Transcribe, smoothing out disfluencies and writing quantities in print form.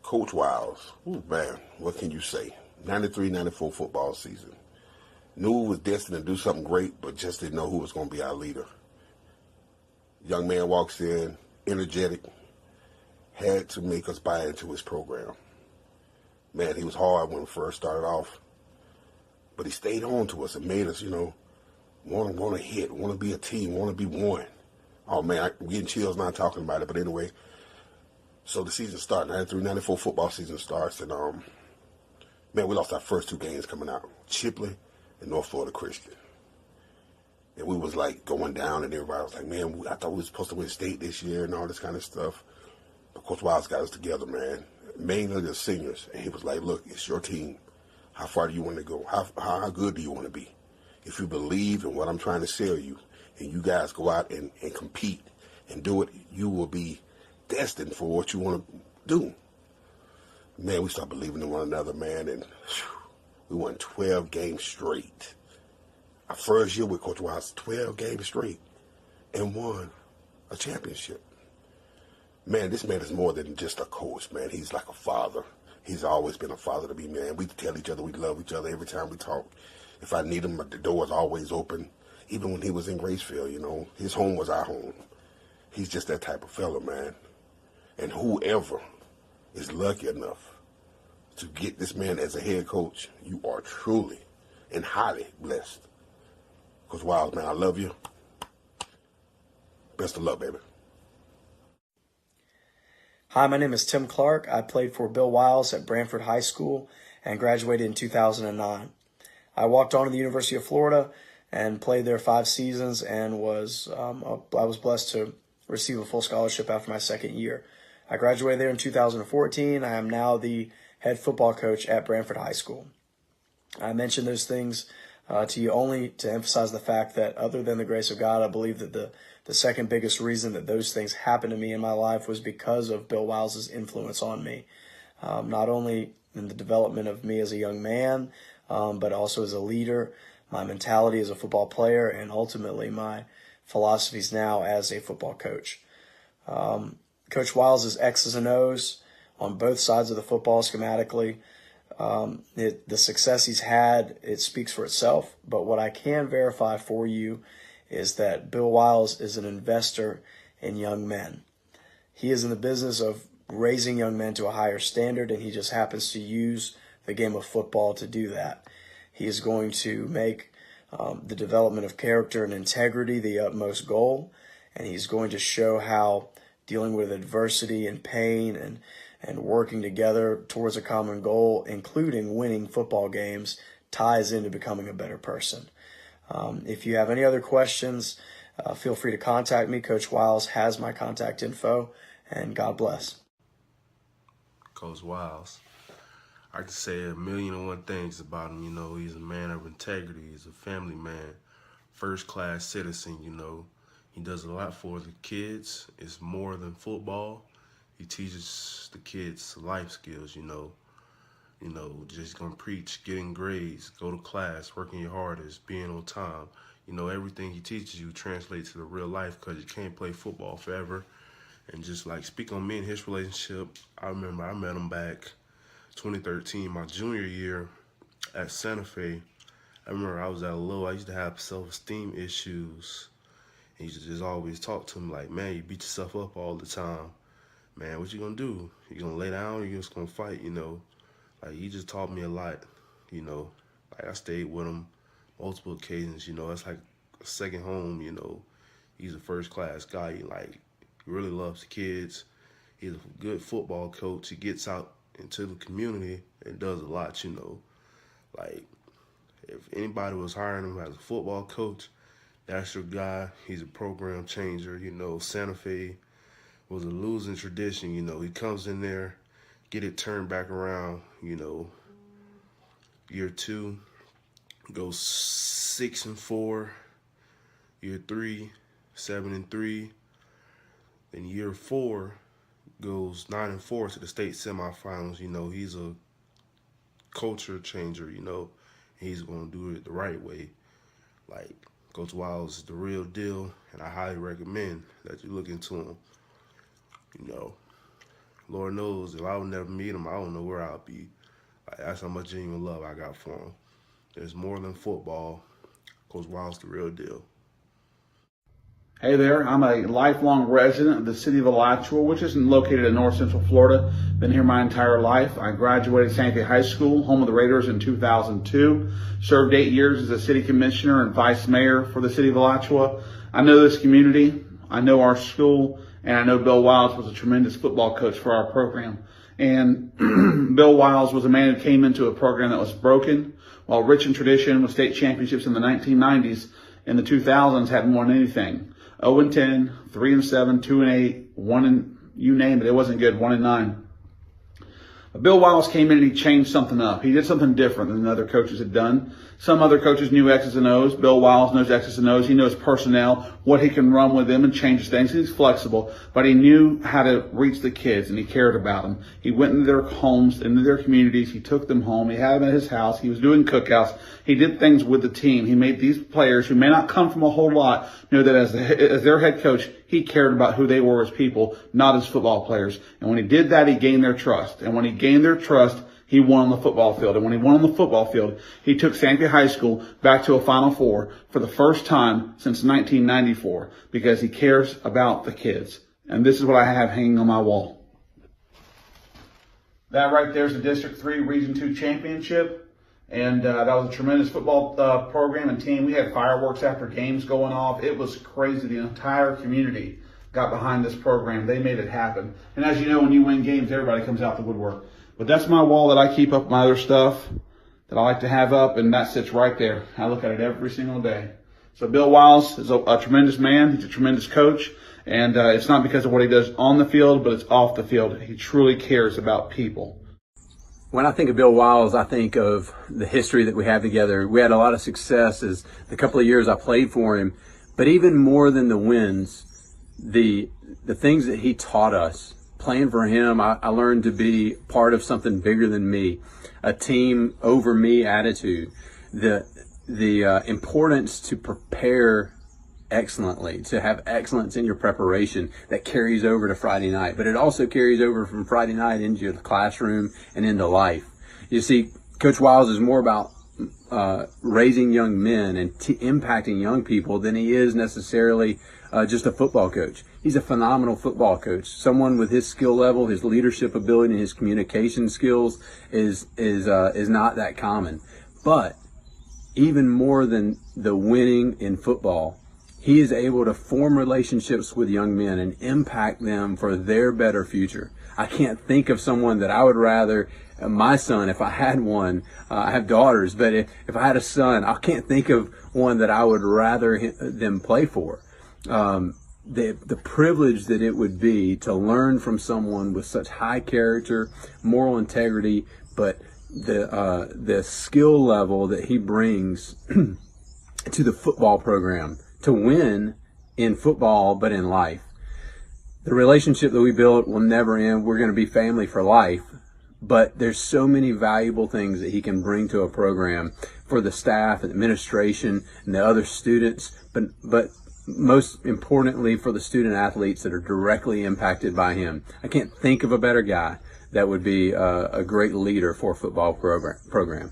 Coach Wiles, ooh, man, what can you say? 93-94 football season. Knew he was destined to do something great, but just didn't know who was going to be our leader. Young man walks in, energetic, had to make us buy into his program. Man, he was hard when we first started off, but he stayed on to us and made us, want to hit, want to be a team, want to be one. Oh, man, I'm getting chills now talking about it, but anyway. So the season starts, 93-94 football season starts, and, man, we lost our first two games coming out, Chipley and North Florida Christian. And we was, like, going down, and everybody was like, man, I thought we were supposed to win state this year and all this kind of stuff. But Coach Wiles got us together, man, mainly the seniors. And he was like, look, it's your team. How far do you want to go? How good do you want to be? If you believe in what I'm trying to sell you, and you guys go out and compete and do it, you will be destined for what you want to do. Man, we started believing in one another, man, and we won 12 games straight. Our first year with Coach Wiles, 12 games straight, and won a championship. Man, this man is more than just a coach, man. He's like a father. He's always been a father to me, man. We tell each other we love each other every time we talk. If I need him, the door is always open. Even when he was in Gracefield, his home was our home. He's just that type of fella, man. And whoever is lucky enough to get this man as a head coach, you are truly and highly blessed. Coach Wiles, man, I love you. Best of luck, baby. Hi, my name is Tim Clark. I played for Bill Wiles at Branford High School and graduated in 2009. I walked on to the University of Florida and played there 5 seasons and I was blessed to receive a full scholarship after my second year. I graduated there in 2014. I am now the head football coach at Branford High School. I mention those things to you only to emphasize the fact that other than the grace of God, I believe that the second biggest reason that those things happened to me in my life was because of Bill Wiles' influence on me, not only in the development of me as a young man, but also as a leader, my mentality as a football player, and ultimately my philosophies now as a football coach. Coach Wiles' X's and O's on both sides of the football schematically. The success he's had, it speaks for itself. But what I can verify for you is that Bill Wiles is an investor in young men. He is in the business of raising young men to a higher standard, and he just happens to use the game of football to do that. He is going to make the development of character and integrity the utmost goal, and he's going to show how dealing with adversity and pain and working together towards a common goal, including winning football games, ties into becoming a better person. If you have any other questions, feel free to contact me. Coach Wiles has my contact info, and God bless. Coach Wiles, I can say 1,000,001 things about him. He's a man of integrity. He's a family man, first-class citizen. He does a lot for the kids. It's more than football. He teaches the kids life skills, just gonna preach, getting grades, go to class, working your hardest, being on time. Everything he teaches you translates to the real life because you can't play football forever. And just like speak on me and his relationship, I remember I met him back 2013, my junior year at Santa Fe. I remember I was at a low. I used to have self-esteem issues. He used to just always talk to me like, man, you beat yourself up all the time. Man, what you gonna do? You gonna lay down or you just gonna fight, Like, he just taught me a lot, Like, I stayed with him multiple occasions, It's like a second home, He's a first-class guy. He really loves the kids. He's a good football coach. He gets out into the community and does a lot, Like, if anybody was hiring him as a football coach, that's your guy. He's a program changer. Santa Fe was a losing tradition. He comes in there, get it turned back around, Year 2, goes 6-4. Year 3, 7-3. Then year 4 goes 9-4 to the state semifinals. He's a culture changer, He's going to do it the right way. Like, Coach Wiles is the real deal, and I highly recommend that you look into him. Lord knows if I would never meet him, I don't know where I'll be. Like, that's how much genuine love I got for him. There's more than football. Coach Wiles, the real deal. Hey there, I'm a lifelong resident of the city of Alachua, which is located in north central Florida. Been here my entire life. I graduated Santa Fe High School, home of the Raiders, in 2002. Served 8 years as a city commissioner and vice mayor for the city of Alachua. I know this community, I know our school, and I know Bill Wiles was a tremendous football coach for our program. And Bill Wiles was a man who came into a program that was broken, while rich in tradition with state championships in the 1990s. In the 2000s, hadn't won anything. 0-10, 3-7, 2-8, 1 you name it. It wasn't good. 1-9. Bill Wiles came in and he changed something up. He did something different than the other coaches had done. Some other coaches knew X's and O's. Bill Wiles knows X's and O's. He knows personnel, what he can run with them and change things. He's flexible, but he knew how to reach the kids and he cared about them. He went into their homes, into their communities. He took them home. He had them at his house. He was doing cookouts. He did things with the team. He made these players who may not come from a whole lot know that as their head coach, he cared about who they were as people, not as football players. And when he did that, he gained their trust. And when he gained their trust, he won on the football field. And when he won on the football field, he took Santa Fe High School back to a Final Four for the first time since 1994 because he cares about the kids. And this is what I have hanging on my wall. That right there is the District 3 Region 2 Championship. And that was a tremendous football program and team. We had fireworks after games going off. It was crazy. The entire community got behind this program. They made it happen. And as you know, when you win games, everybody comes out the woodwork. But that's my wall that I keep up my other stuff that I like to have up, and that sits right there. I look at it every single day. So Bill Wiles is a tremendous man. He's a tremendous coach. And it's not because of what he does on the field, but it's off the field. He truly cares about people. When I think of Bill Wiles, I think of the history that we have together. We had a lot of success as the couple of years I played for him, but even more than the wins, the things that he taught us. Playing for him, I learned to be part of something bigger than me, a team over me attitude, the importance to prepare excellently, to have excellence in your preparation that carries over to Friday night, but it also carries over from Friday night into the classroom and into life. You see, Coach Wiles is more about raising young men and impacting young people than he is necessarily just a football coach. He's a phenomenal football coach. Someone with his skill level, his leadership ability, and his communication skills is not that common. But even more than the winning in football, he is able to form relationships with young men and impact them for their better future. I can't think of someone that I would rather, my son, if I had one, I have daughters, but if I had a son, I can't think of one that I would rather them play for. The privilege that it would be to learn from someone with such high character, moral integrity, but the skill level that he brings to the football program to win in football, but in life. The relationship that we built will never end. We're going to be family for life, but there's so many valuable things that he can bring to a program for the staff and administration and the other students, but most importantly for the student athletes that are directly impacted by him. I can't think of a better guy that would be a great leader for a football program.